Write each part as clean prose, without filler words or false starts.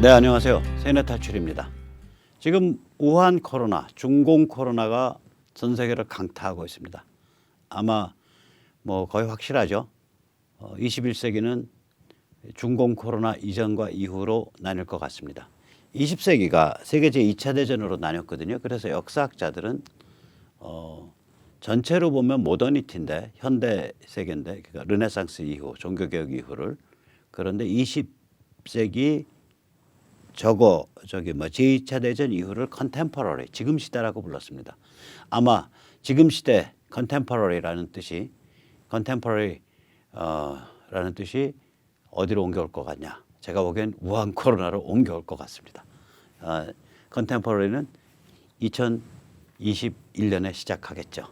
네, 안녕하세요. 세뇌 탈출입니다. 지금 우한 코로나, 중공 코로나가 전 세계를 강타하고 있습니다. 아마 뭐 거의 확실하죠. 21세기는 중공 코로나 이전과 이후로 나뉠 것 같습니다. 20세기가 세계 제2차 대전으로 나뉘었거든요. 그래서 역사학자들은 전체로 보면 모더니티인데 현대 세계인데 그러니까 르네상스 이후, 종교개혁 이후를 그런데 20세기 제2차 대전 이후를 컨템퍼러리, 지금 시대라고 불렀습니다. 아마 지금 시대 컨템퍼러리라는 뜻이 라는 뜻이 어디로 옮겨올 것 같냐? 제가 보기엔 우한 코로나로 옮겨올 것 같습니다. 컨템퍼러리는 2021년에 시작하겠죠.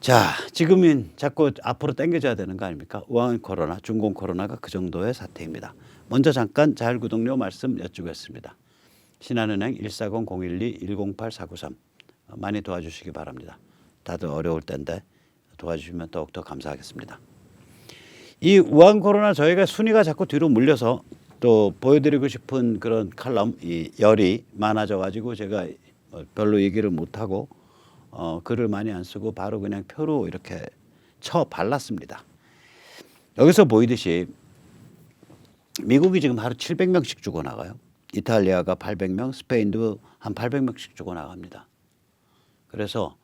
자, 지금은 자꾸 앞으로 당겨져야 되는 거 아닙니까? 우한 코로나, 중공 코로나가 그 정도의 사태입니다. 먼저 잠깐 자율구독료 말씀 여쭈겠습니다. 신한은행 140-012-108-493 많이 도와주시기 바랍니다. 다들 어려울 때인데 도와주시면 더욱더 감사하겠습니다. 이 우한 코로나 저희가 순위가 자꾸 뒤로 물려서 또 보여드리고 싶은 그런 칼럼, 이 열이 많아져 가지고 제가 별로 얘기를 못하고 글을 많이 안 쓰고 바로 그냥 표로 이렇게 쳐 발랐습니다. 여기서 보이듯이 미국이 지금 하루 700명씩 죽어나가요. 이탈리아가 800명, 스페인도 한 800명씩 죽어나갑니다. 그래서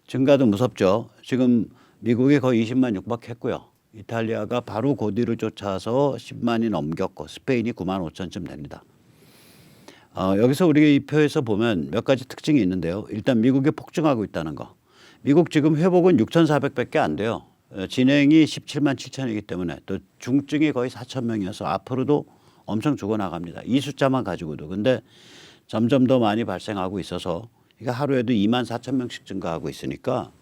증가도 무섭죠. 지금 미국이 거의 20만 육박했고요. 이탈리아가 바로 그 뒤를 쫓아서 10만이 넘겼고 스페인이 9만 5천쯤 됩니다. 여기서 우리 이 표에서 보면 몇 가지 특징이 있는데요. 일단 미국이 폭증하고 있다는 거. 미국 지금 회복은 6,400밖에 안 돼요. 진행이 17만 7천이기 때문에 또 중증이 거의 4천 명이어서 앞으로도 엄청 죽어나갑니다. 이 숫자만 가지고도. 근데 점점 더 많이 발생하고 있어서 이게 하루에도 2만 4천 명씩 증가하고 있으니까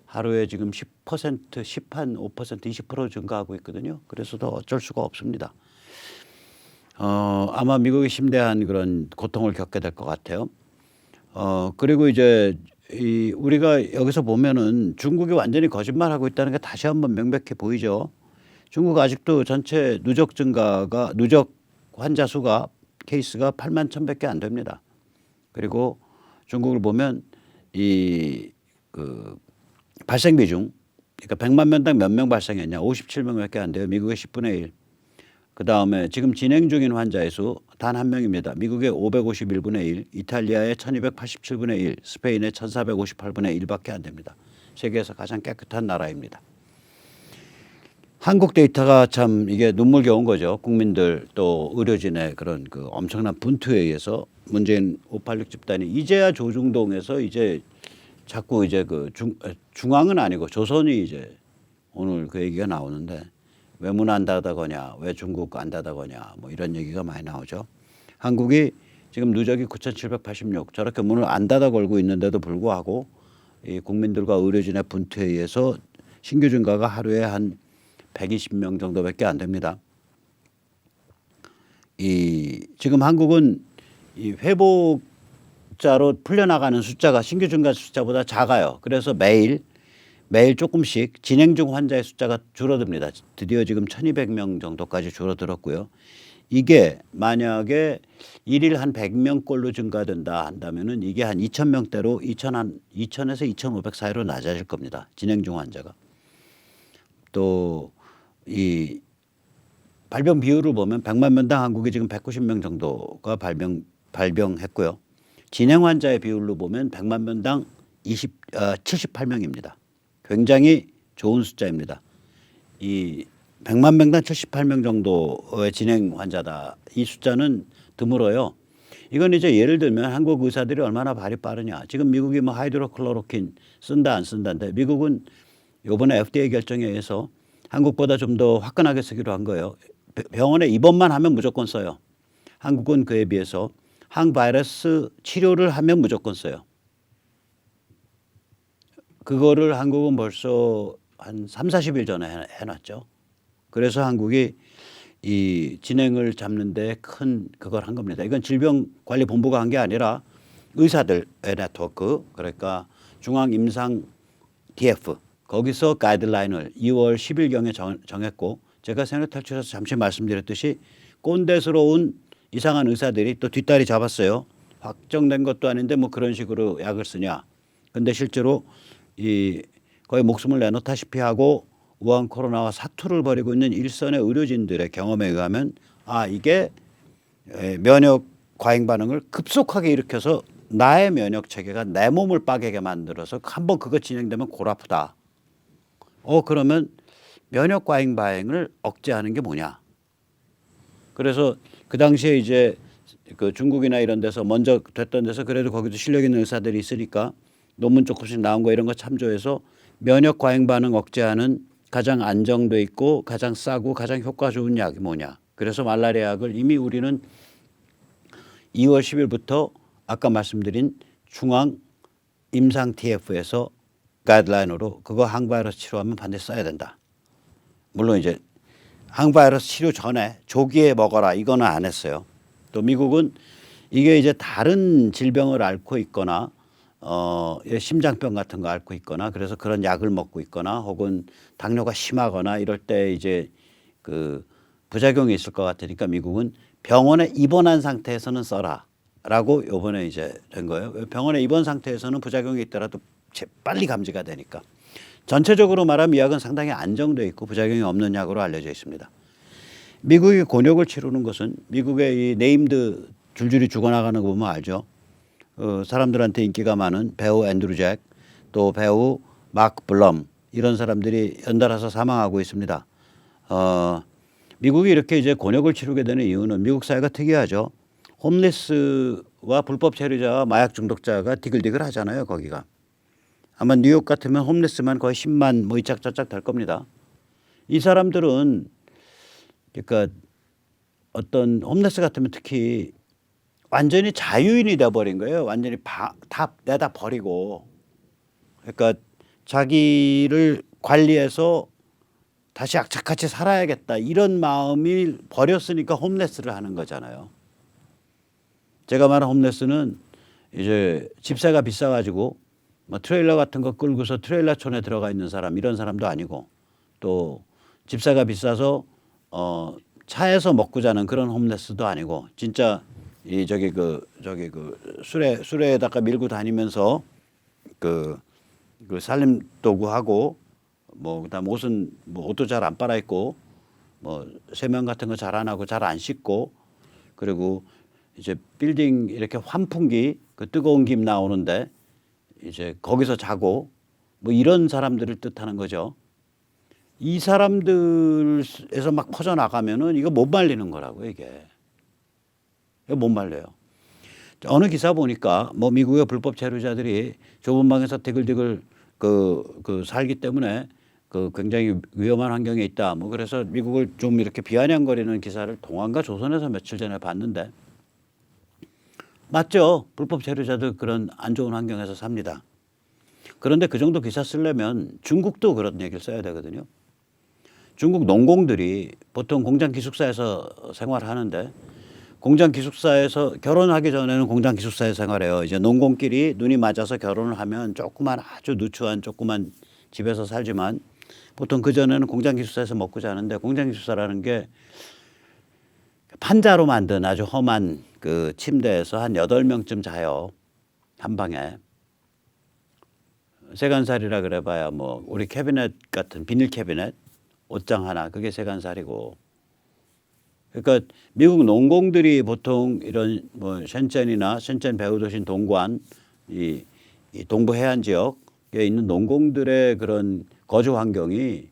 하루에 지금 10%, 5%, 20% 증가하고 있거든요. 그래서 더 어쩔 수가 없습니다. 아마 미국이 심대한 그런 고통을 겪게 될 것 같아요. 그리고 이제 우리가 여기서 보면은 중국이 완전히 거짓말하고 있다는 게 다시 한번 명백해 보이죠. 중국 아직도 전체 누적 환자 수가 케이스가 8만 1,000밖에 안 됩니다. 그리고 중국을 보면 발생 비중, 그러니까 100만 명당 몇 명 발생했냐? 57명밖에 안 돼요. 미국의 10분의 1. 그 다음에 지금 진행 중인 환자의 수 단 한 명입니다. 미국의 551분의 1, 이탈리아의 1287분의 1, 스페인의 1458분의 1밖에 안 됩니다. 세계에서 가장 깨끗한 나라입니다. 한국 데이터가 참 이게 눈물겨운 거죠. 국민들 또 의료진의 그런 그 엄청난 분투에 의해서 문재인 586 집단이 이제야 조중동에서 이제 자꾸 이제 중앙은 아니고 조선이 이제 오늘 그 얘기가 나오는데 왜 문 안 닫아거냐, 왜 중국 안 닫아거냐, 뭐 이런 얘기가 많이 나오죠. 한국이 지금 누적이 9,786 저렇게 문을 안 닫아 걸고 있는데도 불구하고 이 국민들과 의료진의 분투에 의해서 신규 증가가 하루에 한 120명 정도밖에 안 됩니다. 지금 한국은 이 회복자로 풀려나가는 숫자가 신규 증가 숫자보다 작아요. 그래서 매일 조금씩 진행 중 환자의 숫자가 줄어듭니다. 드디어 지금 1,200명 정도까지 줄어들었고요. 이게 만약에 일일 한 100명꼴로 증가된다 한다면은 이게 한 2,000명대로 2,000에서 2,500 사이로 낮아질 겁니다. 진행 중 환자가. 또 이 발병 비율을 보면 100만 명당 한국이 지금 190명 정도가 발병했고요. 진행 환자의 비율로 보면 100만 명당 78명입니다. 굉장히 좋은 숫자입니다. 이 100만 명당 78명 정도의 진행 환자다. 이 숫자는 드물어요. 이건 이제 예를 들면 한국 의사들이 얼마나 발이 빠르냐. 지금 미국이 뭐 하이드로클로로킨 쓴다 안 쓴다인데 미국은 이번에 FDA 결정에 의해서 한국보다 좀 더 화끈하게 쓰기로 한 거예요. 병원에 입원만 하면 무조건 써요. 한국은 그에 비해서 항바이러스 치료를 하면 무조건 써요. 그거를 한국은 벌써 한 3, 40일 전에 해놨죠. 그래서 한국이 이 진행을 잡는 데 큰 그걸 한 겁니다. 이건 질병관리본부가 한 게 아니라 의사들의 네트워크, 그러니까 중앙임상 DF 거기서 가이드라인을 2월 10일경에 정했고 제가 세뇌 탈출에서 잠시 말씀드렸듯이 꼰대스러운 이상한 의사들이 또 뒷다리 잡았어요. 확정된 것도 아닌데 뭐 그런 식으로 약을 쓰냐. 근데 실제로 이 거의 목숨을 내놓다시피 하고 우한 코로나와 사투를 벌이고 있는 일선의 의료진들의 경험에 의하면 이게 면역 과잉 반응을 급속하게 일으켜서 나의 면역 체계가 내 몸을 빠개게 만들어서 한번 그거 진행되면 골 아프다. 그러면 면역 과잉 반응을 억제하는 게 뭐냐? 그래서 그 당시에 이제 그 중국이나 이런 데서 먼저 됐던 데서 그래도 거기도 실력 있는 의사들이 있으니까 논문 조금씩 나온 거 이런 거 참조해서 면역 과잉 반응 억제하는 가장 안정돼 있고 가장 싸고 가장 효과 좋은 약이 뭐냐. 그래서 말라리아 약을 이미 우리는 2월 10일부터 아까 말씀드린 중앙 임상 TF에서 가이드라인으로 그거 항바이러스 치료하면 반드시 써야 된다. 물론 이제 항바이러스 치료 전에 조기에 먹어라 이거는 안 했어요. 또 미국은 이게 이제 다른 질병을 앓고 있거나 심장병 같은 거 앓고 있거나 그래서 그런 약을 먹고 있거나 혹은 당뇨가 심하거나 이럴 때 이제 그 부작용이 있을 것 같으니까 미국은 병원에 입원한 상태에서는 써라라고 요번에 이제 된 거예요. 병원에 입원 상태에서는 부작용이 있더라도 빨리 감지가 되니까. 전체적으로 말하면 이 약은 상당히 안정돼 있고 부작용이 없는 약으로 알려져 있습니다. 미국이 곤욕을 치르는 것은 미국의 이 네임드 줄줄이 죽어나가는 거 보면 알죠. 사람들한테 인기가 많은 배우 앤드루 잭, 또 배우 마크 블럼 이런 사람들이 연달아서 사망하고 있습니다. 미국이 이렇게 이제 곤욕을 치르게 되는 이유는 미국 사회가 특이하죠. 홈리스와 불법 체류자와 마약 중독자가 디글디글 하잖아요. 거기가. 아마 뉴욕 같으면 홈리스만 거의 10만 뭐 이짝저짝 될 겁니다. 이 사람들은 그러니까 어떤 홈리스 같으면 특히 완전히 자유인이 돼버린 거예요. 완전히 다 내다 버리고. 그러니까 자기를 관리해서 다시 악착같이 살아야겠다 이런 마음이 버렸으니까 홈레스를 하는 거잖아요. 제가 말한 홈레스는 이제 집세가 비싸가지고 뭐 트레일러 같은 거 끌고서 트레일러촌에 들어가 있는 사람 이런 사람도 아니고 또 집세가 비싸서 차에서 먹고 자는 그런 홈레스도 아니고 진짜 이 수레에다가 밀고 다니면서 그 살림 도구하고 뭐 그다음 옷은 뭐 옷도 잘 안 빨아 입고 뭐 세면 같은 거 잘 안 하고 잘 안 씻고 그리고 이제 빌딩 이렇게 환풍기 그 뜨거운 김 나오는데 이제 거기서 자고 뭐 이런 사람들을 뜻하는 거죠. 이 사람들에서 막 퍼져나가면은 이거 못 말리는 거라고 이게. 이거 못 말려요. 어느 기사 보니까 뭐 미국의 불법 체류자들이 좁은 방에서 디글디글 살기 때문에 굉장히 위험한 환경에 있다. 뭐 그래서 미국을 좀 이렇게 비아냥거리는 기사를 동아인가 조선에서 며칠 전에 봤는데 맞죠. 불법 체류자들 그런 안 좋은 환경에서 삽니다. 그런데 그 정도 기사 쓰려면 중국도 그런 얘기를 써야 되거든요. 중국 농공들이 보통 공장 기숙사에서 생활하는데 공장 기숙사에서 결혼하기 전에는 공장 기숙사에서 생활해요. 이제 농공끼리 눈이 맞아서 결혼을 하면 조그만 아주 누추한 조그만 집에서 살지만 보통 그 전에는 공장 기숙사에서 먹고 자는데 공장 기숙사라는 게 판자로 만든 아주 험한 그 침대에서 한 8명쯤 자요. 한 방에. 세간살이라 그래봐야 뭐 우리 캐비넷 같은 비닐 캐비넷 옷장 하나 그게 세간살이고. 그러니까 미국 농공들이 보통 이런 뭐 셴첸 배후 도시인 동관 이 동부 해안 지역에 있는 농공들의 그런 거주 환경이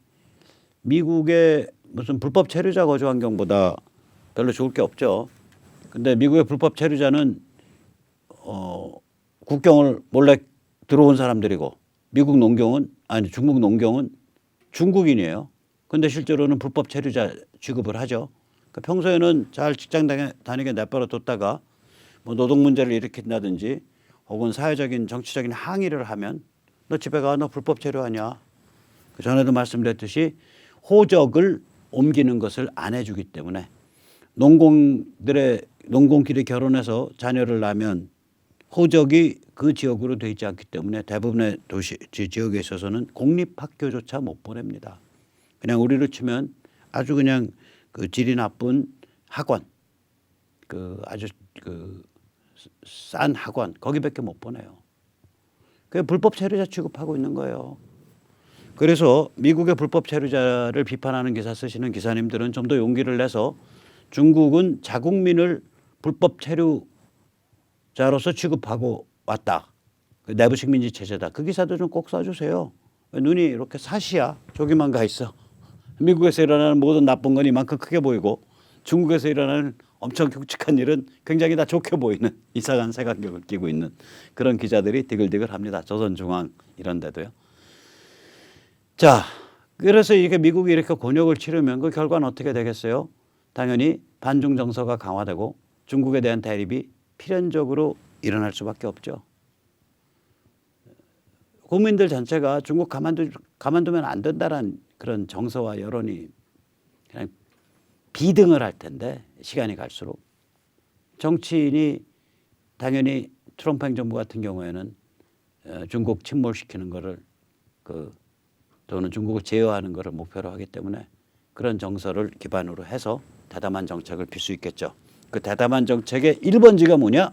미국의 무슨 불법 체류자 거주 환경보다 별로 좋을 게 없죠. 근데 미국의 불법 체류자는 국경을 몰래 들어온 사람들이고 중국 농경은 중국인이에요. 근데 실제로는 불법 체류자 취급을 하죠. 그러니까 평소에는 잘 직장 다니게 내버려 뒀다가 뭐 노동 문제를 일으킨다든지 혹은 사회적인 정치적인 항의를 하면 너 집에 가, 너 불법 체류하냐. 그 전에도 말씀드렸듯이 호적을 옮기는 것을 안 해주기 때문에 농공끼리 결혼해서 자녀를 낳으면 호적이 그 지역으로 돼 있지 않기 때문에 대부분의 지역에 있어서는 공립학교조차 못 보냅니다. 그냥 우리로 치면 아주 그냥 그 질이 나쁜 학원. 그 아주 그 싼 학원 거기밖에 못 보내요. 그 불법 체류자 취급하고 있는 거예요. 그래서 미국의 불법 체류자를 비판하는 기사 쓰시는 기사님들은 좀 더 용기를 내서 중국은 자국민을 불법 체류자로서 취급하고 왔다. 그 내부 식민지 체제다. 그 기사도 좀 꼭 써주세요. 눈이 이렇게 사시야 저기만 가 있어. 미국에서 일어나는 모든 나쁜 건 이만큼 크게 보이고 중국에서 일어나는 엄청 굵직한 일은 굉장히 다 좋게 보이는 이상한 색안경을 끼고 있는 그런 기자들이 디글디글합니다. 조선중앙 이런 데도요. 자, 그래서 이렇게 미국이 이렇게 곤욕을 치르면 그 결과는 어떻게 되겠어요? 당연히 반중 정서가 강화되고 중국에 대한 대립이 필연적으로 일어날 수밖에 없죠. 국민들 전체가 중국 가만두면 안 된다는 그런 정서와 여론이 그냥 비등을 할 텐데 시간이 갈수록 정치인이 당연히 트럼프 행정부 같은 경우에는 중국 침몰시키는 거를 또는 중국을 제어하는 것을 목표로 하기 때문에 그런 정서를 기반으로 해서 대담한 정책을 필 수 있겠죠. 그 대담한 정책의 1번지가 뭐냐?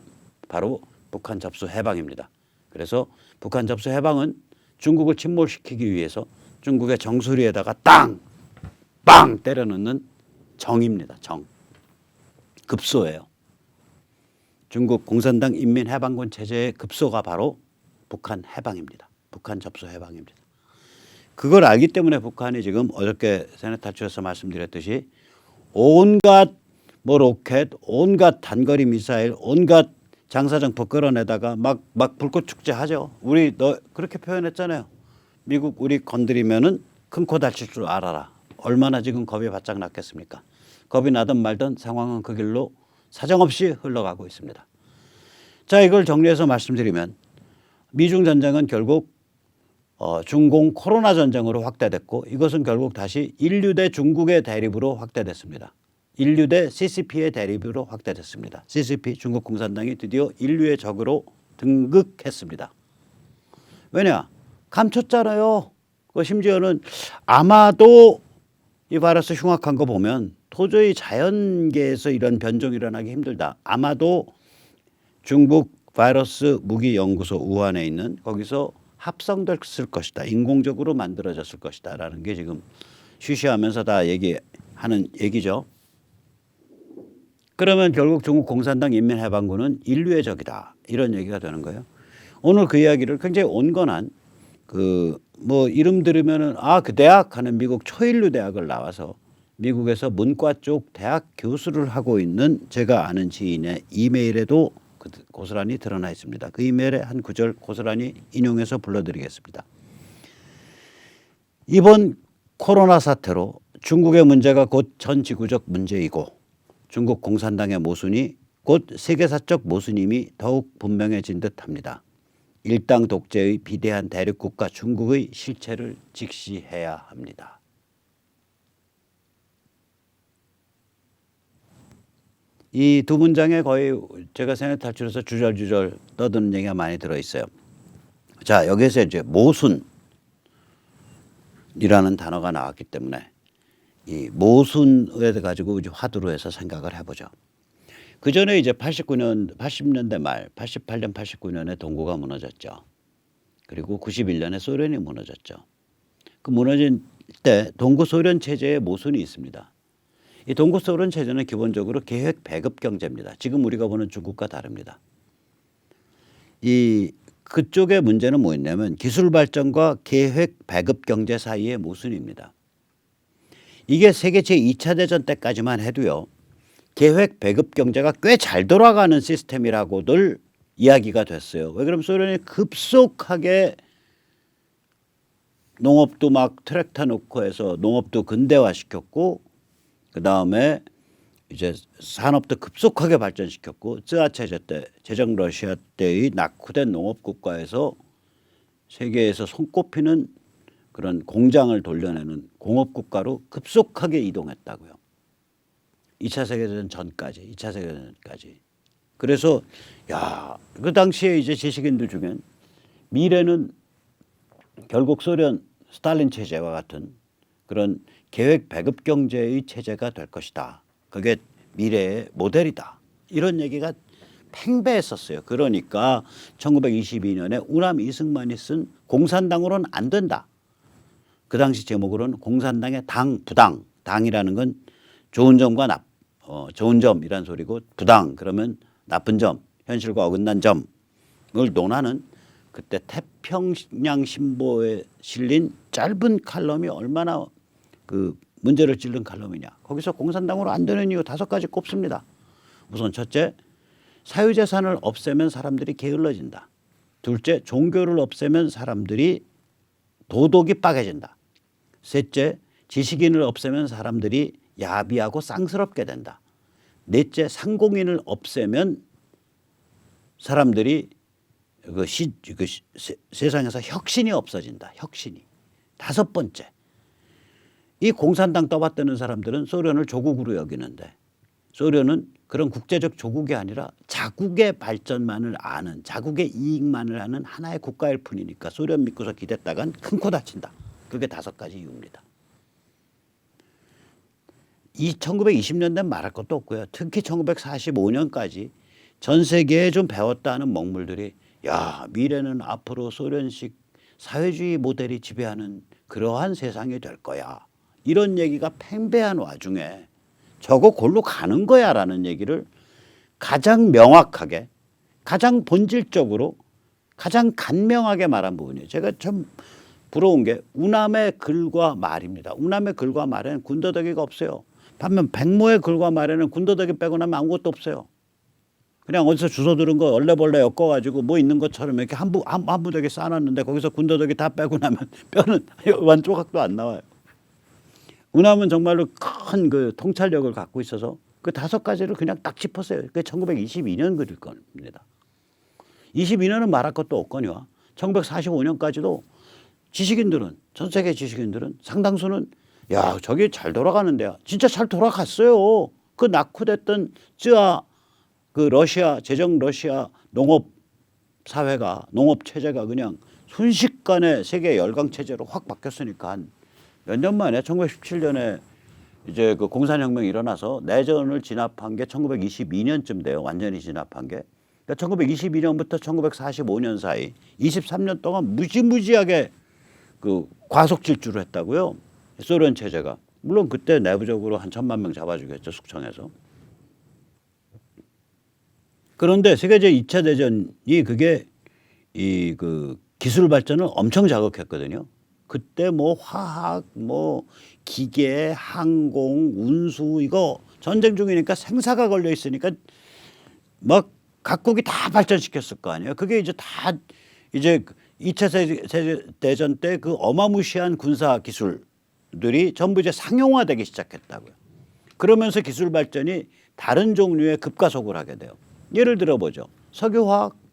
바로 북한 접수 해방입니다. 그래서 북한 접수 해방은 중국을 침몰시키기 위해서 중국의 정수리에다가 빵 때려 넣는 정입니다. 정. 급소예요. 중국 공산당 인민해방군 체제의 급소가 바로 북한 해방입니다. 북한 접수 해방입니다. 그걸 알기 때문에 북한이 지금 어저께 세네 탈출에서 말씀드렸듯이 온갖 로켓, 온갖 단거리 미사일, 온갖 장사정포 끌어내다가 막 불꽃 축제하죠. 우리 너 그렇게 표현했잖아요. 미국 우리 건드리면은 큰 코 다칠 줄 알아라. 얼마나 지금 겁이 바짝 났겠습니까? 겁이 나든 말든 상황은 그 길로 사정없이 흘러가고 있습니다. 자, 이걸 정리해서 말씀드리면 미중 전쟁은 결국 중공 코로나 전쟁으로 확대됐고 이것은 결국 다시 인류 대 중국의 대립으로 확대됐습니다. 인류 대 CCP의 대립으로 확대됐습니다. CCP 중국 공산당이 드디어 인류의 적으로 등극했습니다. 왜냐? 감췄잖아요. 심지어는 아마도 이 바이러스 흉악한 거 보면 도저히 자연계에서 이런 변종이 일어나기 힘들다. 아마도 중국 바이러스 무기연구소 우한에 있는 거기서 합성됐을 것이다. 인공적으로 만들어졌을 것이다. 라는 게 지금 쉬쉬하면서 다 얘기하는 얘기죠. 그러면 결국 중국 공산당 인민해방군은 인류의 적이다. 이런 얘기가 되는 거예요. 오늘 그 이야기를 굉장히 온건한 이름 들으면은 그 대학 하는 미국 초인류 대학을 나와서 미국에서 문과 쪽 대학 교수를 하고 있는 제가 아는 지인의 이메일에도 고스란히 드러나 있습니다. 그 이메일의 한 구절 고스란히 인용해서 불러드리겠습니다. 이번 코로나 사태로 중국의 문제가 곧 전 지구적 문제이고 중국 공산당의 모순이 곧 세계사적 모순임이 더욱 분명해진 듯합니다. 일당 독재의 비대한 대륙국가 중국의 실체를 직시해야 합니다. 이 두 문장에 거의 제가 세네 탈출해서 주절주절 떠드는 얘기가 많이 들어있어요. 자, 여기서 이제 모순이라는 단어가 나왔기 때문에 이 모순에 가지고 이제 화두로 해서 생각을 해보죠. 그 전에 이제 80년대 말, 88년, 89년에 동구가 무너졌죠. 그리고 91년에 소련이 무너졌죠. 그 무너진 때 동구 소련 체제에 모순이 있습니다. 이 동구 소련 체제는 기본적으로 계획 배급 경제입니다. 지금 우리가 보는 중국과 다릅니다. 그쪽의 문제는 뭐였냐면 기술 발전과 계획 배급 경제 사이의 모순입니다. 이게 세계 제2차 대전 때까지만 해도요. 계획 배급 경제가 꽤 잘 돌아가는 시스템이라고들 이야기가 됐어요. 왜 그러면 소련이 급속하게 농업도 막 트랙터 놓고 해서 농업도 근대화시켰고 그다음에 이제 산업도 급속하게 발전시켰고 쯔아 체제 때 제정 러시아 때의 낙후된 농업 국가에서 세계에서 손꼽히는 그런 공장을 돌려내는 공업 국가로 급속하게 이동했다고요. 2차 세계대전 전까지, 2차 세계대전 전까지. 그래서 그 당시에 이제 지식인들 중엔 미래는 결국 소련 스탈린 체제와 같은 그런 계획 배급 경제의 체제가 될 것이다. 그게 미래의 모델이다. 이런 얘기가 팽배했었어요. 그러니까 1922년에 우남 이승만이 쓴 공산당으로는 안 된다. 그 당시 제목으로는 공산당의 부당. 당이라는 건 좋은 점과 좋은 점이란 소리고 부당 그러면 나쁜 점, 현실과 어긋난 점을 논하는 그때 태평양 신보에 실린 짧은 칼럼이 얼마나 그 문제를 찔른 칼럼이냐. 거기서 공산당으로 안 되는 이유 5가지 꼽습니다. 우선 첫째, 사유재산을 없애면 사람들이 게을러진다. 둘째, 종교를 없애면 사람들이 도덕이 빠개진다. 셋째, 지식인을 없애면 사람들이 야비하고 쌍스럽게 된다. 넷째, 상공인을 없애면 사람들이 세상에서 혁신이 없어진다. 혁신이. 5번째, 이 공산당 떠받드는 사람들은 소련을 조국으로 여기는데 소련은 그런 국제적 조국이 아니라 자국의 발전만을 아는 자국의 이익만을 하는 하나의 국가일 뿐이니까 소련 믿고서 기댔다간 큰 코 다친다. 그게 5가지 이유입니다. 이 1920년대는 말할 것도 없고요. 특히 1945년까지 전 세계에 좀 배웠다는 먹물들이 야 미래는 앞으로 소련식 사회주의 모델이 지배하는 그러한 세상이 될 거야. 이런 얘기가 팽배한 와중에 저거 골로 가는 거야 라는 얘기를 가장 명확하게 가장 본질적으로 가장 간명하게 말한 부분이에요. 제가 참 부러운 게 우남의 글과 말입니다. 우남의 글과 말에는 군더더기가 없어요. 반면 백모의 글과 말에는 군더더기 빼고 나면 아무것도 없어요. 그냥 어디서 주워 들은 거 얼레벌레 엮어가지고 뭐 있는 것처럼 이렇게 한 무더기 쌓아놨는데 거기서 군더더기 다 빼고 나면 뼈는 완 조각도 안 나와요. 우남은 정말로 큰 그 통찰력을 갖고 있어서 그 5가지를 그냥 딱 짚었어요. 그게 1922년 글일 겁니다. 22년은 말할 것도 없거니와 1945년까지도 지식인들은 전 세계 지식인들은 상당수는 야 저게 잘 돌아가는데요. 진짜 잘 돌아갔어요. 그 낙후됐던 쯔아 그 러시아 제정 러시아 농업 사회가 농업 체제가 그냥 순식간에 세계 열강 체제로 확 바뀌었으니까 한 몇 년 만에 1917년에 이제 그 공산혁명이 일어나서 내전을 진압한 게 1922년쯤 돼요. 완전히 진압한 게. 그러니까 1922년부터 1945년 사이 23년 동안 무지무지하게 그 과속 질주를 했다고요. 소련 체제가. 물론 그때 내부적으로 한 1,000만 명 잡아주겠죠. 숙청에서. 그런데 세계제 2차 대전이 그게 이 그 기술 발전을 엄청 자극했거든요. 그때 뭐 화학, 뭐 기계, 항공, 운수 이거 전쟁 중이니까 생사가 걸려 있으니까 막 각국이 다 발전시켰을 거 아니에요. 그게 이제 다 이제 2차 세계대전 때 그 어마무시한 군사 기술들이 전부 이제 상용화되기 시작했다고요. 그러면서 기술 발전이 다른 종류의 급가속을 하게 돼요. 예를 들어보죠. 석유화학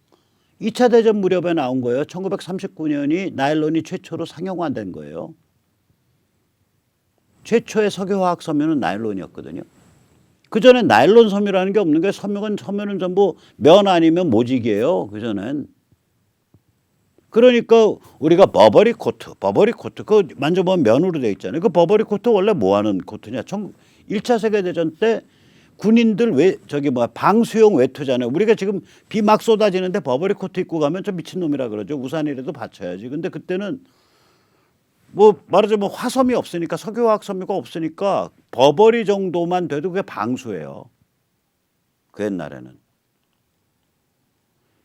2차 대전 무렵에 나온 거예요. 1939년이 나일론이 최초로 상용화된 거예요. 최초의 석유화학 섬유는 나일론이었거든요. 그전에 나일론 섬유라는 게 없는 게 섬유는 전부 면 아니면 모직이에요. 그전엔. 그러니까 우리가 버버리 코트 그거 만져보면 면으로 돼 있잖아요. 그 버버리 코트 원래 뭐 하는 코트냐. 1차 세계대전 때 군인들 방수용 외투잖아요. 우리가 지금 비 막 쏟아지는데 버버리 코트 입고 가면 좀 미친놈이라 그러죠. 우산이라도 받쳐야지. 근데 그때는 뭐 말하자면 화섬이 없으니까 석유화학 섬유가 없으니까 버버리 정도만 돼도 그게 방수예요. 그 옛날에는.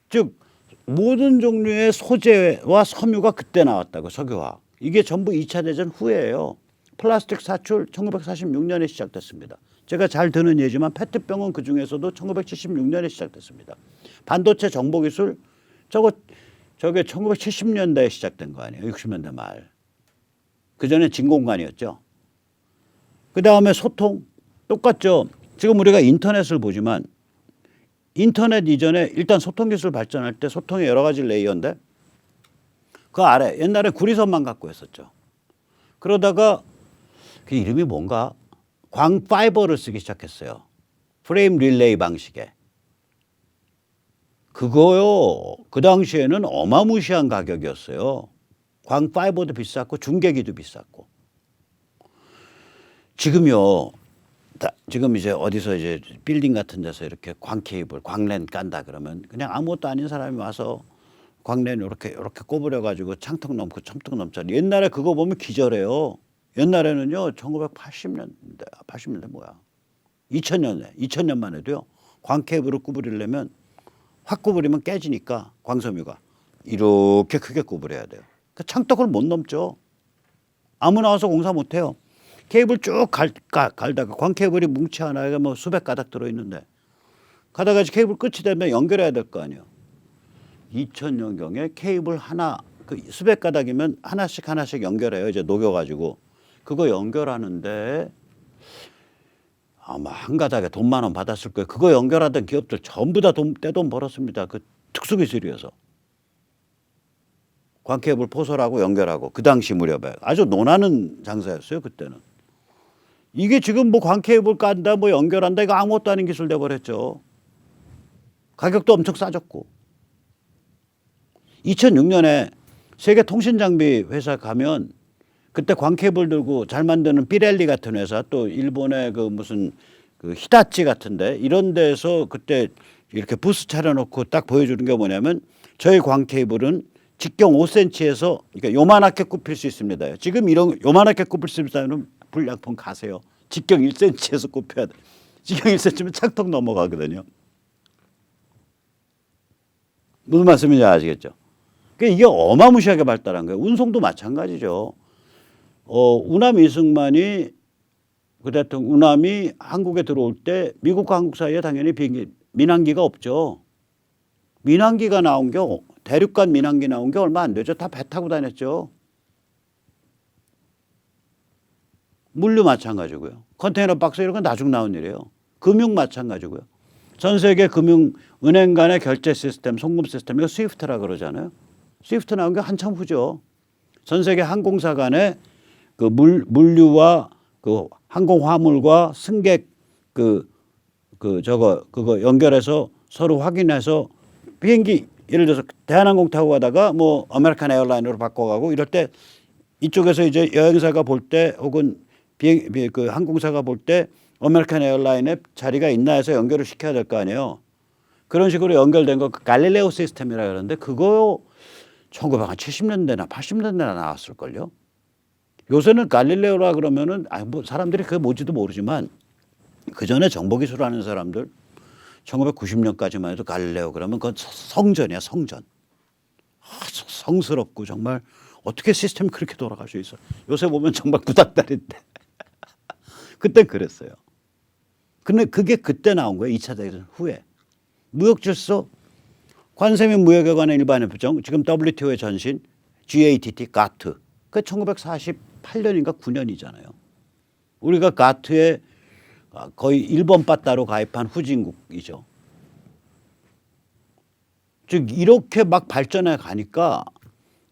즉 모든 종류의 소재와 섬유가 그때 나왔다고 석유화학. 이게 전부 2차 대전 후예요. 플라스틱 사출 1946년에 시작됐습니다. 제가 잘 드는 예지만 페트병은 그중에서도 1976년에 시작됐습니다. 반도체 정보기술 저게 1970년대에 시작된 거 아니에요. 60년대 말. 그전에 진공관이었죠. 그다음에 소통 똑같죠. 지금 우리가 인터넷을 보지만 인터넷 이전에 일단 소통기술 발전할 때 소통의 여러 가지 레이어인데 그 아래 옛날에 구리선만 갖고 했었죠. 그러다가 그 이름이 뭔가 광파이버를 쓰기 시작했어요. 프레임 릴레이 방식에. 그거요. 그 당시에는 어마무시한 가격이었어요. 광파이버도 비쌌고 중계기도 비쌌고. 지금요. 지금 이제 어디서 이제 빌딩 같은 데서 이렇게 광 케이블, 광랜 깐다 그러면 그냥 아무것도 아닌 사람이 와서 광랜 이렇게 꼽으려 가지고 창턱 넘고 첨턱 넘잖아요. 옛날에 그거 보면 기절해요. 옛날에는요, 1980년대, 80년대 뭐야? 2000년만 해도요, 광 케이블을 구부리려면 확 구부리면 깨지니까 광섬유가 이렇게 크게 구부려야 돼요. 그 창턱을 못 넘죠. 아무나 와서 공사 못 해요. 케이블 쭉 갈다가 광 케이블이 뭉치 하나에 뭐 수백 가닥 들어 있는데 가다가 케이블 끝이 되면 연결해야 될 거 아니에요. 2000년경에 케이블 하나 그 수백 가닥이면 하나씩 연결해요. 이제 녹여가지고 그거 연결하는데 아마 한 가닥에 돈 10,000원 받았을 거예요. 그거 연결하던 기업들 전부 다 떼돈 벌었습니다. 그 특수기술이어서. 광케이블 포설하고 연결하고 그 당시 무렵에 아주 논하는 장사였어요. 그때는. 이게 지금 뭐 광케이블 깐다 뭐 연결한다 이거 아무것도 아닌 기술 돼버렸죠. 가격도 엄청 싸졌고. 2006년에 세계통신장비 회사 가면 그때 광케이블 들고 잘 만드는 삐렐리 같은 회사 또 일본의 그 무슨 그 히다치 같은데 이런 데서 그때 이렇게 부스 차려놓고 딱 보여주는 게 뭐냐면 저희 광케이블은 직경 5cm에서 그러니까 요만하게 굽힐 수 있습니다. 지금 이런 요만하게 굽힐 수 있다면 불량품 가세요. 직경 1cm에서 굽혀야 돼. 직경 1cm면 창턱 넘어가거든요. 무슨 말씀인지 아시겠죠? 그러니까 이게 어마무시하게 발달한 거예요. 운송도 마찬가지죠. 우남 이승만이 그 대통령 우남이 한국에 들어올 때 미국과 한국 사이에 당연히 비행기 민항기가 없죠. 민항기가 나온 게 대륙간 민항기 나온 게 얼마 안 되죠. 다 배 타고 다녔죠. 물류 마찬가지고요. 컨테이너 박스 이런 건 나중 나온 일이에요. 금융 마찬가지고요. 전 세계 금융 은행 간의 결제 시스템, 송금 시스템 이거 스위프트라 그러잖아요. 스위프트 나온 게 한참 후죠. 전 세계 항공사 간의 그 물류와 그 항공 화물과 승객 그거 연결해서 서로 확인해서 비행기 예를 들어서 대한항공 타고 가다가 뭐 아메리칸 에어라인으로 바꿔가고 이럴 때 이쪽에서 이제 여행사가 볼 때 혹은 그 항공사가 볼 때 아메리칸 에어라인에 자리가 있나 해서 연결을 시켜야 될 거 아니에요. 그런 식으로 연결된 거 갈릴레오 시스템이라 그러는데 그거 1970년대나 80년대나 나왔을걸요. 요새는 갈릴레오라 그러면은 뭐 사람들이 그게 뭔지도 모르지만 그 전에 정보기술하는 사람들 1990년까지만 해도 갈릴레오 그러면 그건 성전이야 성전. 아주 성스럽고 정말 어떻게 시스템이 그렇게 돌아갈 수 있어. 요새 보면 정말 구닥다리인데 그땐 그랬어요. 근데 그게 그때 나온 거예요. 2차 대전 후에. 무역질서 관세 및 무역에 관한 일반의 규정 지금 WTO의 전신 GATT 가트 그 1948년인가 9년이잖아요. 우리가 가트에 거의 일본 빠따로 가입한 후진국이죠. 즉 이렇게 막 발전해 가니까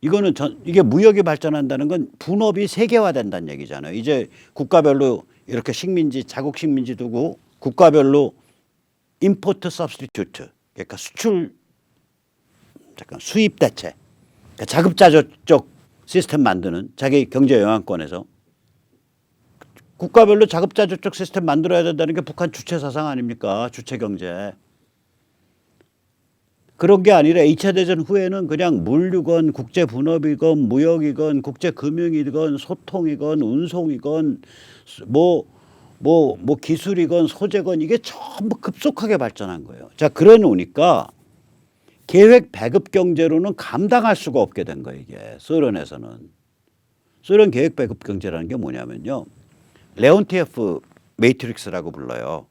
이거는 이게 무역이 발전한다는 건 분업이 세계화된다는 얘기잖아요. 이제 국가별로 이렇게 식민지 자국 식민지 두고 국가별로 임포트 서브스티튜트 그러니까 수입 대체 그러니까 자급자족 시스템 만드는 자기 경제 영향권에서 국가별로 자급자족적 시스템 만들어야 된다는 게 북한 주체 사상 아닙니까? 주체 경제. 그런 게 아니라 2차 대전 후에는 그냥 물류건 국제 분업이건 무역이건 국제 금융이건 소통이건 운송이건 뭐 기술이건 소재건 이게 전부 급속하게 발전한 거예요. 자, 그래 놓으니까 계획 배급 경제로는 감당할 수가 없게 된 거예요. 이게 소련에서는. 소련 계획 배급 경제라는 게 뭐냐면요. 레온티에프 매트릭스라고 불러요.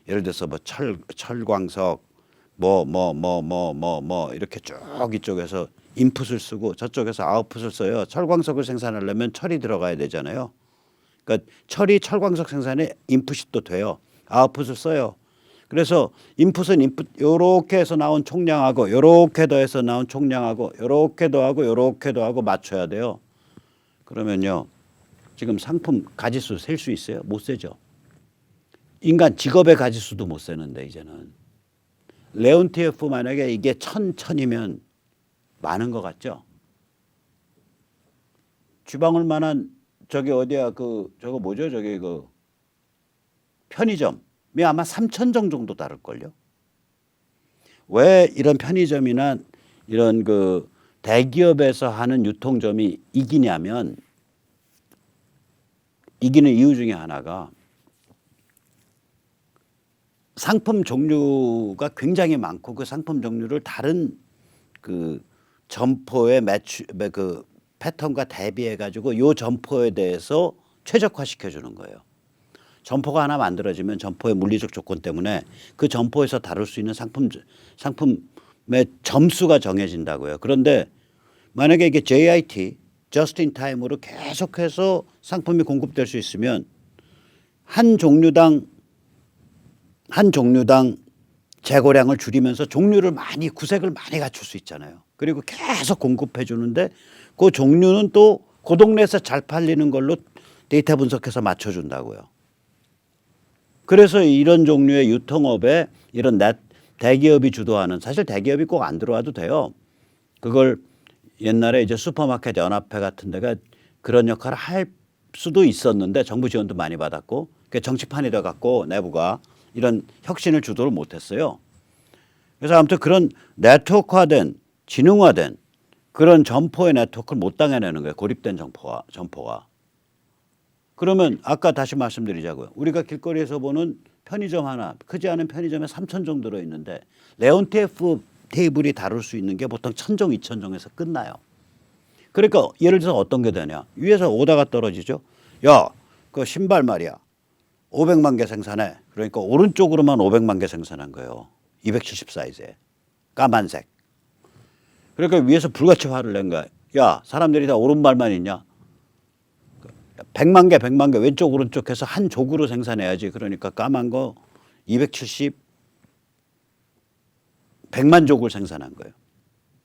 예를 들어서 뭐 철광석 이렇게 쭉 이쪽에서 인풋을 쓰고 저쪽에서 아웃풋을 써요. 철광석을 생산하려면 철이 들어가야 되잖아요. 그러니까 철광석 생산에 인풋이 또 돼요. 아웃풋을 써요. 그래서 인풋은 인풋 요렇게 해서 나온 총량하고 요렇게 더해서 나온 총량하고 요렇게 더하고 요렇게 더하고 맞춰야 돼요. 그러면요. 지금 상품 가지수 셀 수 있어요? 못 세죠. 인간 직업의 가지수도 못 세는데 이제는. 레온티에프 만약에 이게 천이면 많은 것 같죠? 쥐방울 만한 저기 어디야 저거 뭐죠? 저기 편의점이 아마 3,000종 정도 다를걸요. 왜 이런 편의점이나 이런 그 대기업에서 하는 유통점이 이기냐면 이기는 이유 중에 하나가 상품 종류가 굉장히 많고 그 상품 종류를 다른 그 점포의 그 패턴과 대비해 가지고 요 점포에 대해서 최적화시켜 주는 거예요. 점포가 하나 만들어지면 점포의 물리적 조건 때문에 그 점포에서 다룰 수 있는 상품의 점수가 정해진다고요. 그런데 만약에 이게 JIT, Just in Time으로 계속해서 상품이 공급될 수 있으면 한 종류당 재고량을 줄이면서 종류를 많이 구색을 많이 갖출 수 있잖아요. 그리고 계속 공급해 주는데 그 종류는 또 그 동네에서 잘 팔리는 걸로 데이터 분석해서 맞춰준다고요. 그래서 이런 종류의 유통업에 이런 대기업이 주도하는 사실 대기업이 꼭 안 들어와도 돼요. 그걸 옛날에 이제 슈퍼마켓 연합회 같은 데가 그런 역할을 할 수도 있었는데 정부 지원도 많이 받았고 정치판이 돼 갖고 내부가 이런 혁신을 주도를 못했어요. 그래서 아무튼 그런 네트워크화된 지능화된 그런 점포의 네트워크를 못 당해내는 거예요. 고립된 점포가. 그러면 아까 다시 말씀드리자고요. 우리가 길거리에서 보는 편의점 하나 크지 않은 편의점에 3,000종 들어있는데 레온티에프 테이블이 다룰 수 있는 게 보통 1,000종, 2,000종에서 끝나요. 그러니까 예를 들어서 어떤 게 되냐. 위에서 오다가 떨어지죠. 야, 그 신발 말이야. 500만 개 생산해. 그러니까 오른쪽으로만 500만 개 생산한 거예요. 270 사이즈에. 까만색. 그러니까 위에서 불같이 화를 낸 거야. 야, 사람들이 다 오른발만 있냐? 100만 개 왼쪽 오른쪽 해서 한 족으로 생산해야지. 그러니까 까만 거 270, 100만 족을 생산한 거예요.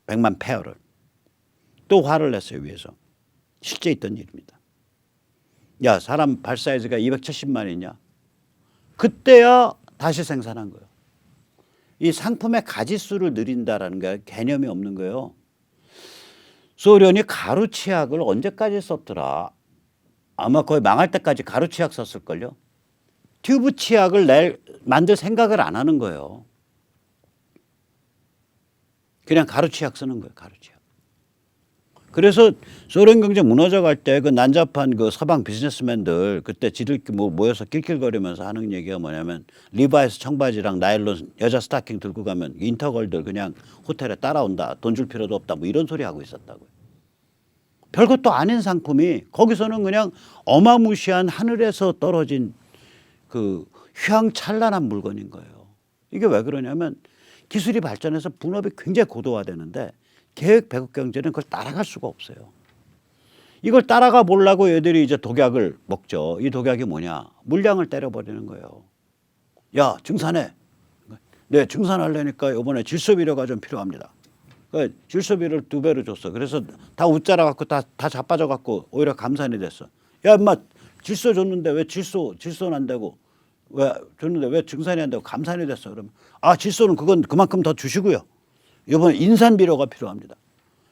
100만 페어를. 또 화를 냈어요, 위에서. 실제 있던 일입니다. 야, 사람 발 사이즈가 270만이냐? 그때야 다시 생산한 거예요. 이 상품의 가짓수를 늘린다라는 게 개념이 없는 거예요. 소련이 가루치약을 언제까지 썼더라? 아마 거의 망할 때까지 가루치약 썼을걸요. 튜브 치약을 만들 생각을 안 하는 거예요. 그냥 가루치약 쓰는 거예요. 가루치약. 그래서 소련 경제 무너져 갈 때 그 난잡한 그 서방 비즈니스맨들 그때 지들 모여서 낄낄거리면서 하는 얘기가 뭐냐면 리바이스 청바지랑 나일론 여자 스타킹 들고 가면 인터걸들 그냥 호텔에 따라온다. 돈 줄 필요도 없다. 뭐 이런 소리 하고 있었다고요. 별것도 아닌 상품이 거기서는 그냥 어마무시한 하늘에서 떨어진 그 휘황찬란한 물건인 거예요. 이게 왜 그러냐면 기술이 발전해서 분업이 굉장히 고도화되는데 계획 배급 경제는 그걸 따라갈 수가 없어요. 이걸 따라가 보려고 얘들이 이제 독약을 먹죠. 이 독약이 뭐냐? 물량을 때려버리는 거예요. 야, 증산해. 네, 증산하려니까 이번에 질소비료가 좀 필요합니다. 그러니까 질소비료를 2배로 줬어. 그래서 다 웃자라 갖고 다 자빠져 갖고 오히려 감산이 됐어. 야, 인마 질소 줬는데 왜 질소는 안 되고 왜 줬는데 왜 증산이 안 되고 감산이 됐어. 그러면 아, 질소는 그만큼 더 주시고요. 이번에 인산비료가 필요합니다.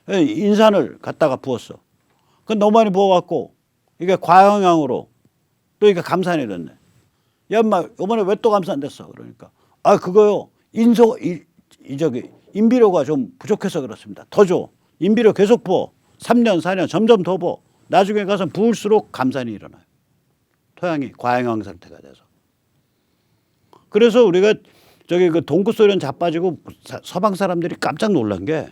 인산을 갖다가 부었어. 그건 너무 많이 부어갖고 이게 과영향으로 또 이게 감산이 됐네. 야, 인마 이번에 왜 또 감산됐어? 그러니까 아, 그거요. 인비료가 좀 부족해서 그렇습니다. 더 줘. 인비료 계속 부어. 3년, 4년 점점 더 부어. 나중에 가서 부을수록 감산이 일어나요. 토양이 과영향 상태가 돼서. 그래서 우리가 그 동구소련 자빠지고 서방 사람들이 깜짝 놀란 게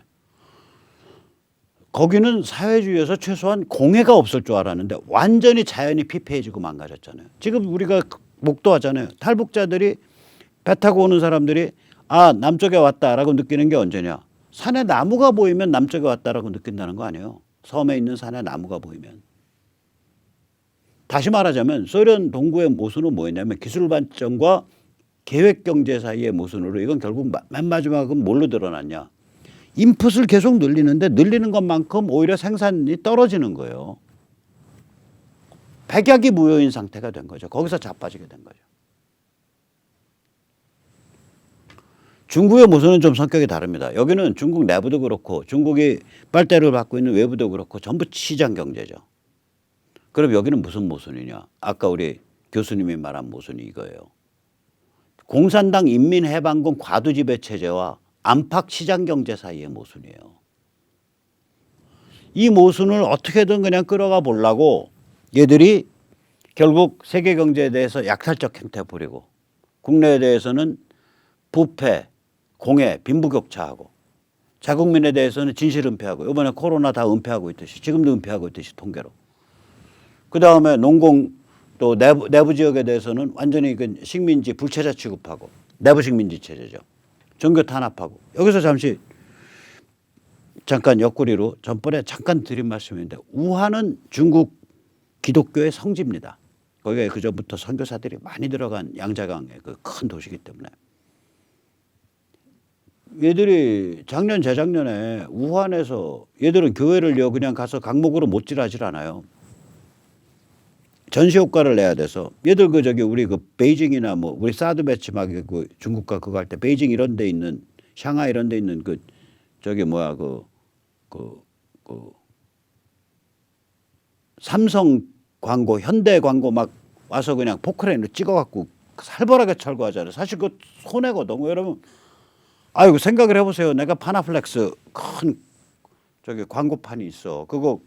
거기는 사회주의에서 최소한 공해가 없을 줄 알았는데 완전히 자연이 피폐해지고 망가졌잖아요. 지금 우리가 목도하잖아요. 탈북자들이 배 타고 오는 사람들이 아, 남쪽에 왔다라고 느끼는 게 언제냐. 산에 나무가 보이면 남쪽에 왔다라고 느낀다는 거 아니에요. 섬에 있는 산에 나무가 보이면. 다시 말하자면 소련 동구의 모순은 뭐였냐면 기술 발전과 계획 경제 사이의 모순으로 이건 결국 맨 마지막은 뭘로 드러났냐. 인풋을 계속 늘리는데 늘리는 것만큼 오히려 생산이 떨어지는 거예요. 백약이 무효인 상태가 된 거죠. 거기서 자빠지게 된 거죠. 중국의 모순은 좀 성격이 다릅니다. 여기는 중국 내부도 그렇고 중국이 빨대를 받고 있는 외부도 그렇고 전부 시장 경제죠. 그럼 여기는 무슨 모순이냐. 아까 우리 교수님이 말한 모순이 이거예요. 공산당 인민해방군 과도지배 체제와 안팎 시장경제 사이의 모순이에요. 이 모순을 어떻게든 그냥 끌어가 보려고 얘들이 결국 세계 경제에 대해서 약탈적 행태 부리고 국내에 대해서는 부패, 공해, 빈부격차하고 자국민에 대해서는 진실 은폐하고 이번에 코로나 다 은폐하고 있듯이 지금도 은폐하고 있듯이 통계로. 그다음에 농공 또 내부 지역에 대해서는 완전히 그 식민지 불체자 취급하고 내부 식민지 체제죠. 종교 탄압하고. 여기서 잠깐 옆구리로 전번에 잠깐 드린 말씀인데 우한은 중국 기독교의 성지입니다. 거기에 그전부터 선교사들이 많이 들어간 양자강의 그 큰 도시이기 때문에 얘들이 작년 재작년에 우한에서 얘들은 교회를요 그냥 가서 강목으로 못질하질 않아요. 전시 효과를 내야 돼서 얘들 그 저기 우리 그 베이징이나 뭐 우리 사드 배치막에 그 중국과 그거 할 때 베이징 이런 데 있는 샹하이 이런 데 있는 그 저기 뭐야 그 삼성 광고 현대 광고 막 와서 그냥 포크레인으로 찍어갖고 살벌하게 철거하잖아요. 사실 그 손해거든. 여러분 아이고 생각을 해보세요. 내가 파나플렉스 큰 저기 광고판이 있어. 그거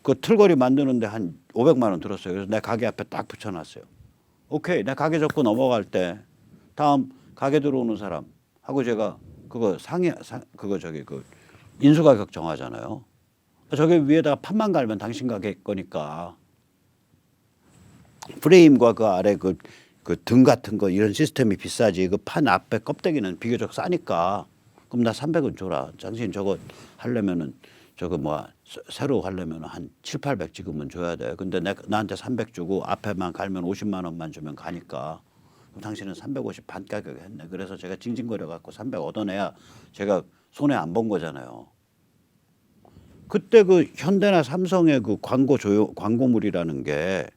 그 틀거리 만드는데 한 500만 원 들었어요. 그래서 내 가게 앞에 딱 붙여놨어요. 오케이, 내 가게 접고 넘어갈 때 다음 가게 들어오는 사람 하고 제가 그거 그거 저기 그 인수가격 정하잖아요. 저기 위에다가 판만 갈면 당신 가게 거니까 프레임과 그 아래 그 등 같은 거 이런 시스템이 비싸지 그 판 앞에 껍데기는 비교적 싸니까 그럼 나 300원 줘라. 당신 저거 하려면은 저거 뭐 새로 하려면 한 7, 800 지금은 줘야 돼. 근데 나한테 300 주고 앞에만 갈면 50만 원만 주면 가니까 그럼 당신은 350 반 가격에 했네. 그래서 제가 징징거려 갖고 300 얻어내야 제가 손해 안 본 거잖아요. 그때 그 현대나 삼성의 그 광고물이라는 게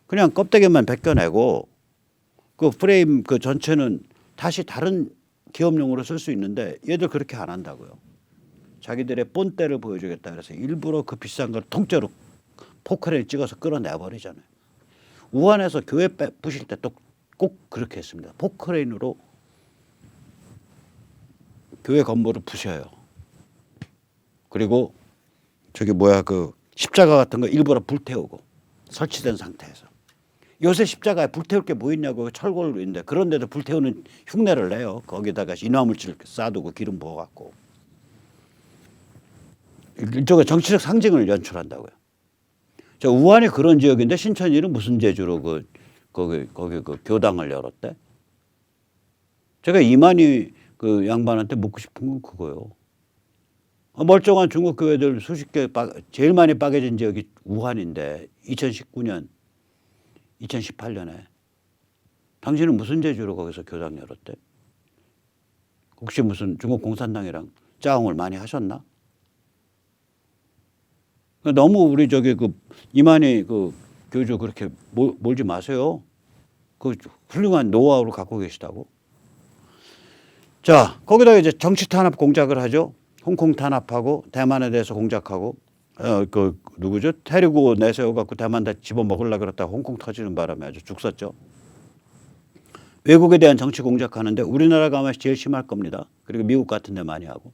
그냥 껍데기만 벗겨내고 그 프레임 그 전체는 다시 다른 기업용으로 쓸 수 있는데 얘들 그렇게 안 한다고요. 자기들의 본때를 보여주겠다 그래서 일부러 그 비싼 걸 통째로 포크레인 찍어서 끌어내버리잖아요. 우한에서 교회 부실 때 또 꼭 그렇게 했습니다. 포크레인으로 교회 건물을 부셔요. 그리고 저기 뭐야 그 십자가 같은 거 일부러 불태우고 설치된 상태에서 요새 십자가에 불태울 게 뭐 있냐고 철골로 있는데 그런데도 불태우는 흉내를 내요. 거기다가 인화물질 쌓아두고 기름 부어갖고 일종의 정치적 상징을 연출한다고요. 저 우한이 그런 지역인데 신천지는 무슨 재주로 거기 그 교당을 열었대? 제가 이만희 그 양반한테 묻고 싶은 건 그거요. 멀쩡한 중국 교회들 수십 개 제일 많이 빠개진 지역이 우한인데 2019년, 2018년에 당신은 무슨 재주로 거기서 교당 열었대? 혹시 무슨 중국 공산당이랑 짜옹을 많이 하셨나? 너무 우리 저기 그 이만희 그 교주 그렇게 몰지 마세요. 그 훌륭한 노하우를 갖고 계시다고. 자, 거기다가 이제 정치 탄압 공작을 하죠. 홍콩 탄압하고 대만에 대해서 공작하고 그 누구죠? 태리고 내세워 갖고 대만 다 집어먹으려고 그랬다가 홍콩 터지는 바람에 아주 죽었죠. 외국에 대한 정치 공작하는데 우리나라가 아마 제일 심할 겁니다. 그리고 미국 같은 데 많이 하고.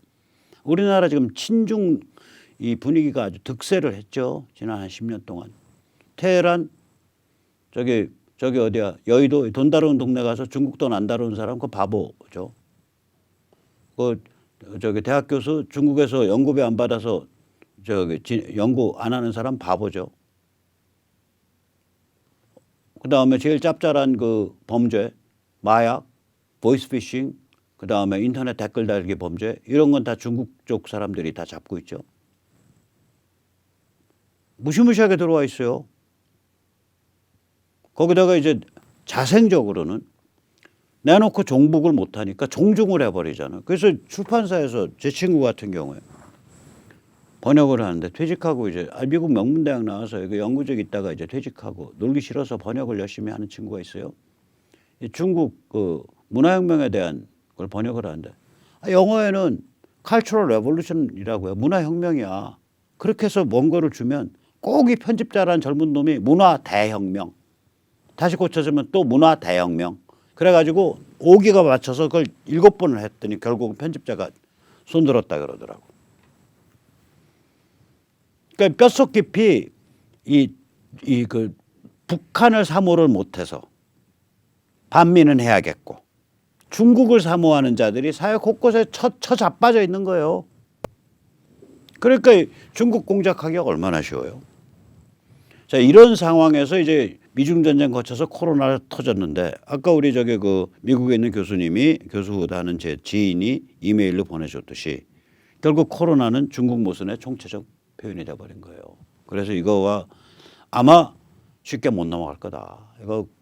우리나라 지금 친중 이 분위기가 아주 득세를 했죠. 지난 한 10년 동안. 테헤란 저기 어디야 여의도 돈 다루는 동네 가서 중국 돈 안 다루는 사람 그 바보죠. 그 저기 대학 교수 중국에서 연구비 안 받아서 저기 연구 안 하는 사람 바보죠. 그 다음에 제일 짭짤한 그 범죄 마약, 보이스피싱, 그 다음에 인터넷 댓글 달기 범죄 이런 건 다 중국 쪽 사람들이 다 잡고 있죠. 무시무시하게 들어와 있어요. 거기다가 이제 자생적으로는 내놓고 종북을 못하니까 종중을 해버리잖아요. 그래서 출판사에서 제 친구 같은 경우에 번역을 하는데 퇴직하고 이제 미국 명문대학 나와서 여기 연구직 있다가 이제 퇴직하고 놀기 싫어서 번역을 열심히 하는 친구가 있어요. 중국 그 문화혁명에 대한 걸 번역을 하는데 영어에는 cultural revolution이라고 해요. 문화혁명이야. 그렇게 해서 뭔 거를 주면 꼭 이 편집자라는 젊은 놈이 문화대혁명 다시 고쳐주면 또 문화대혁명 그래가지고 5기가 맞춰서 그걸 7번을 했더니 결국은 편집자가 손들었다 그러더라고. 그러니까 뼛속 깊이 그 북한을 사모를 못해서 반미는 해야겠고 중국을 사모하는 자들이 사회 곳곳에 처자빠져 있는 거예요. 그러니까 중국 공작하기가 얼마나 쉬워요. 자, 이런 상황에서 이제 미중 전쟁 거쳐서 코로나가 터졌는데 아까 우리 저기 그 미국에 있는 교수님이 교수하는 제 지인이 이메일로 보내줬듯이 결국 코로나는 중국 모순의 총체적 표현이 돼버린 거예요. 그래서 이거와 아마 쉽게 못 넘어갈 거다.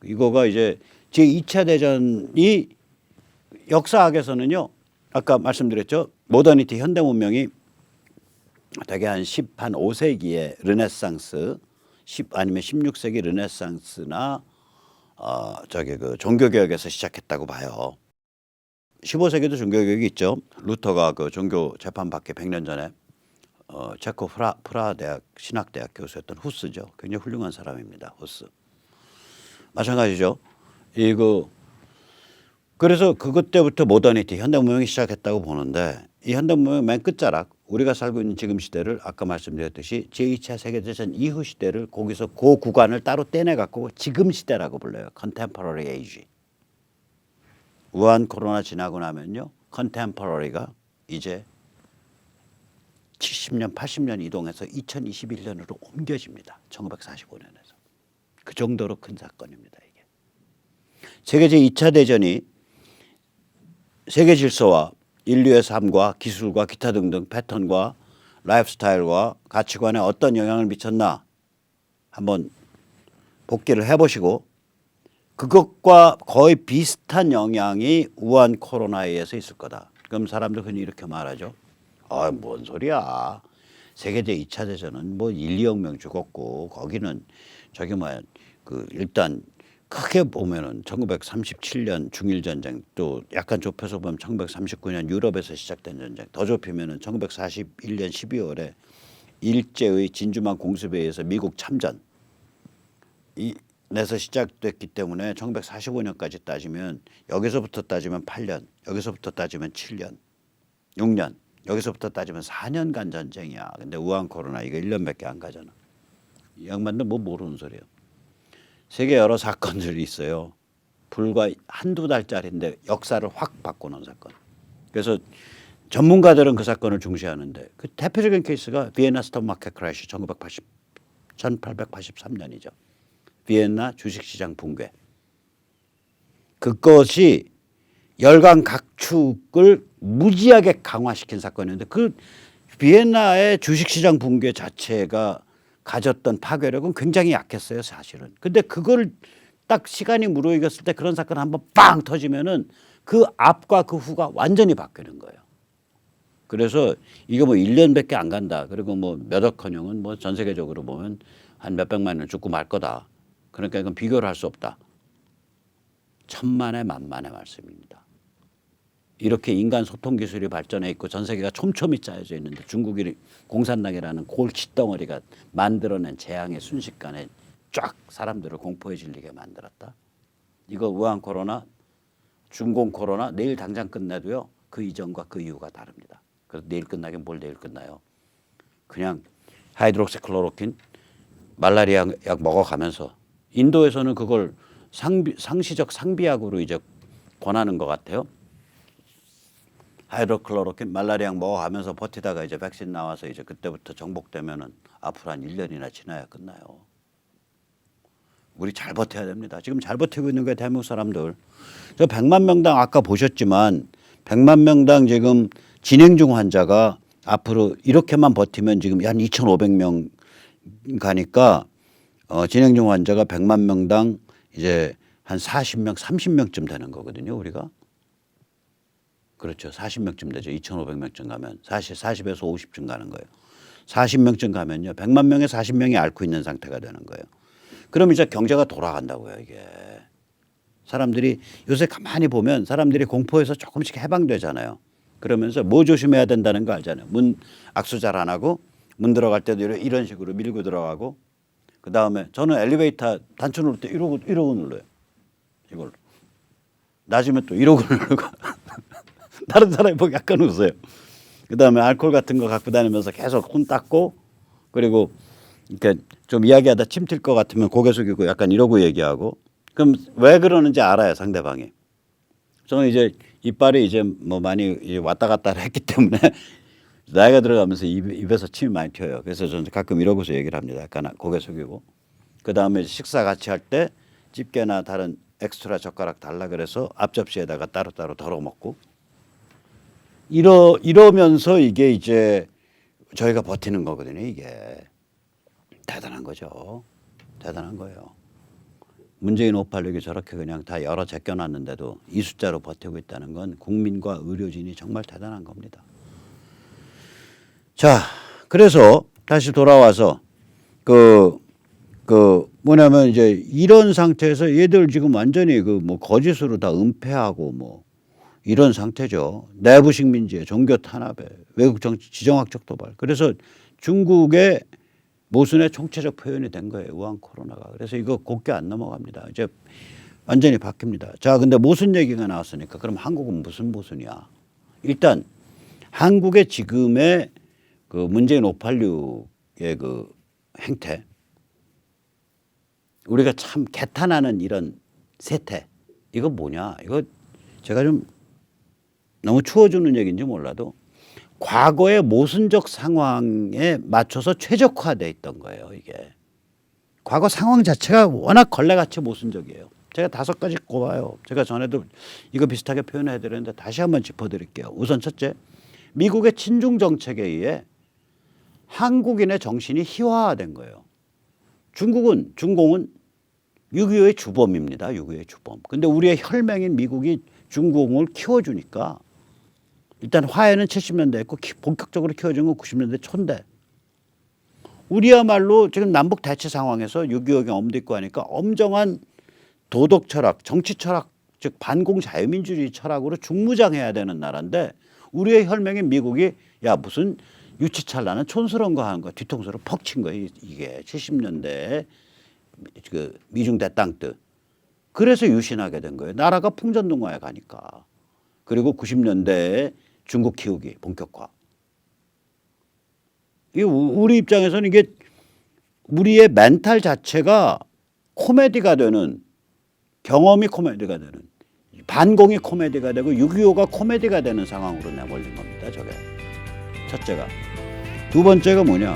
이거가 이제 제2차 대전이 역사학에서는요. 아까 말씀드렸죠. 모더니티 현대 문명이 대개 한 5세기에 르네상스 아니면 16세기 르네상스나 저기 그 종교개혁에서 시작했다고 봐요. 15세기도 종교개혁이 있죠. 루터가 그 종교 재판 받기 100년 전에 체코 프라하 대학 신학대학 교수였던 후스죠. 굉장히 훌륭한 사람입니다. 후스. 마찬가지죠. 그래서 그것 때부터 모더니티 현대문명이 시작했다고 보는데 이 현대문명 맨 끝자락 우리가 살고 있는 지금 시대를 아까 말씀드렸듯이 제2차 세계대전 이후 시대를 거기서 그 구간을 따로 떼내 갖고 지금 시대라고 불러요. 컨템퍼러리 에이지. 우한 코로나 지나고 나면요. 컨템퍼러리가 이제 70년 80년 이동해서 2021년으로 옮겨집니다. 1945년에서. 그 정도로 큰 사건입니다. 이게. 세계 제2차 대전이 세계 질서와 인류의 삶과 기술과 기타 등등 패턴과 라이프 스타일과 가치관에 어떤 영향을 미쳤나 한번 복기를 해보시고 그것과 거의 비슷한 영향이 우한 코로나에 의해서 있을 거다. 그럼 사람들 흔히 이렇게 말하죠. 뭔 소리야. 세계 제2차 대전은 뭐 1, 2억 명 죽었고 거기는 저기 일단 크게 보면은 1937년 중일전쟁 또 약간 좁혀서 보면 1939년 유럽에서 시작된 전쟁 더 좁히면은 1941년 12월에 일제의 진주만 공습에 의해서 미국 참전 에서 시작됐기 때문에 1945년까지 따지면 여기서부터 따지면 8년 여기서부터 따지면 7년 6년 여기서부터 따지면 4년간 전쟁이야. 근데 우한 코로나 이거 1년밖에 안 가잖아. 이 양반들 뭐 모르는 소리예요. 세계 여러 사건들이 있어요. 불과 한두 달짜리인데 역사를 확 바꾸는 사건. 그래서 전문가들은 그 사건을 중시하는데 그 대표적인 케이스가 비엔나 스톡 마켓 크래시 1883년이죠. 비엔나 주식시장 붕괴. 그것이 열강 각축을 무지하게 강화시킨 사건이었는데 그 비엔나의 주식시장 붕괴 자체가 가졌던 파괴력은 굉장히 약했어요, 사실은. 근데 그걸 딱 시간이 무르익었을 때 그런 사건 한번 빵 터지면은 그 앞과 그 후가 완전히 바뀌는 거예요. 그래서 이거 뭐 1년밖에 안 간다. 그리고 뭐 몇억커녕은 뭐 전 세계적으로 보면 한 몇백만 명 죽고 말 거다. 그러니까 이건 비교를 할 수 없다. 천만의 만만의 말씀입니다. 이렇게 인간 소통 기술이 발전해 있고 전 세계가 촘촘히 짜여져 있는데 중국이 공산당이라는 골칫덩어리가 만들어낸 재앙의 순식간에 쫙 사람들을 공포에 질리게 만들었다. 이거 우한 코로나, 중공 코로나 내일 당장 끝내도요. 그 이전과 그 이후가 다릅니다. 그래서 내일 끝나긴 뭘 내일 끝나요. 그냥 하이드록시클로로킨 말라리아 약 먹어가면서 인도에서는 그걸 상시적 상비약으로 이제 권하는 것 같아요. 하이드로클로로킨 말라리아 약 먹어가면서 버티다가 이제 백신 나와서 이제 그때부터 정복되면은 앞으로 한 1년이나 지나야 끝나요. 우리 잘 버텨야 됩니다. 지금 잘 버티고 있는 게 대한민국 사람들. 저 100만 명당 아까 보셨지만 100만 명당 지금 진행 중 환자가 앞으로 이렇게만 버티면 지금 한 2,500명 가니까 진행 중 환자가 100만 명당 이제 한 40명, 30명쯤 되는 거거든요, 우리가. 그렇죠. 40명쯤 되죠. 2,500명쯤 가면 40에서 50쯤 가는 거예요. 40명쯤 가면요. 100만 명에 40명이 앓고 있는 상태가 되는 거예요. 그럼 이제 경제가 돌아간다고요, 이게. 사람들이 요새 가만히 보면 사람들이 공포에서 조금씩 해방되잖아요. 그러면서 뭐 조심해야 된다는 거 알잖아요. 문 악수 잘 안 하고 문 들어갈 때도 이런 식으로 밀고 들어가고 그다음에 저는 엘리베이터 단추 누를 때 이러고 눌러요. 이걸로. 나중에 또 이러고 그러고 다른 사람이 보기 약간 웃어요. 그다음에 알코올 같은 거 갖고 다니면서 계속 손 닦고 그리고 이렇게 좀 이야기하다 침 튈 것 같으면 고개 숙이고 약간 이러고 얘기하고 그럼 왜 그러는지 알아요 상대방이. 저는 이제 이빨이 이제 뭐 많이 이제 왔다 갔다 했기 때문에 나이가 들어가면서 입에서 침이 많이 튀어요. 그래서 저는 가끔 이러고서 얘기를 합니다. 약간 고개 숙이고 그다음에 식사 같이 할 때 집게나 다른 엑스트라 젓가락 달라 그래서 앞접시에다가 따로따로 덜어 먹고 이러면서 이게 이제 저희가 버티는 거거든요. 이게 대단한 거죠. 대단한 거예요. 문재인 586이 저렇게 그냥 다 열어 제껴놨는데도 이 숫자로 버티고 있다는 건 국민과 의료진이 정말 대단한 겁니다. 자, 그래서 다시 돌아와서 뭐냐면 이제 이런 상태에서 얘들 지금 완전히 그 뭐 거짓으로 다 은폐하고 뭐 이런 상태죠. 내부식 민주에 종교 탄압에 외국 정치 지정학적 도발. 그래서 중국의 모순의 총체적 표현이 된 거예요. 우한 코로나가. 그래서 이거 곱게 안 넘어갑니다. 이제 완전히 바뀝니다. 자, 근데 모순 얘기가 나왔으니까 그럼 한국은 무슨 모순이야? 일단 한국의 지금의 그 문재인 586의 그 행태, 우리가 참 개탄하는 이런 세태, 이거 뭐냐? 이거 제가 좀 너무 추워주는 얘기인지 몰라도 과거의 모순적 상황에 맞춰서 최적화돼 있던 거예요. 이게 과거 상황 자체가 워낙 걸레같이 모순적이에요. 제가 5가지 꼽아요. 제가 전에도 이거 비슷하게 표현해 드렸는데 다시 한번 짚어드릴게요. 우선 첫째, 미국의 친중 정책에 의해 한국인의 정신이 희화화된 거예요. 중공은 6.25의 주범입니다. 6.25의 주범. 근데 우리의 혈맹인 미국이 중공을 키워주니까 일단 화해는 70년대 했고 본격적으로 키워준 건 90년대 초인데 우리야말로 지금 남북 대치 상황에서 6.25가 엄디고 하니까 엄정한 도덕 철학, 정치 철학, 즉 반공 자유민주주의 철학으로 중무장해야 되는 나라인데 우리의 혈맹인 미국이 야 무슨 유치찬란한 촌스러운 거 하는 거 뒤통수로 퍽 친 거예요. 이게 70년대 그 미중 대땅 때. 그래서 유신하게 된 거예요. 나라가 풍전등화에 가니까. 그리고 90년대에 중국 키우기 본격화. 이게 우리 입장에서는 이게 우리의 멘탈 자체가 코미디가 되는 경험이 코미디가 되는 반공이 코미디가 되고 6.25가 코미디가 되는 상황으로 내몰린 겁니다. 저게 첫째가. 두 번째가 뭐냐?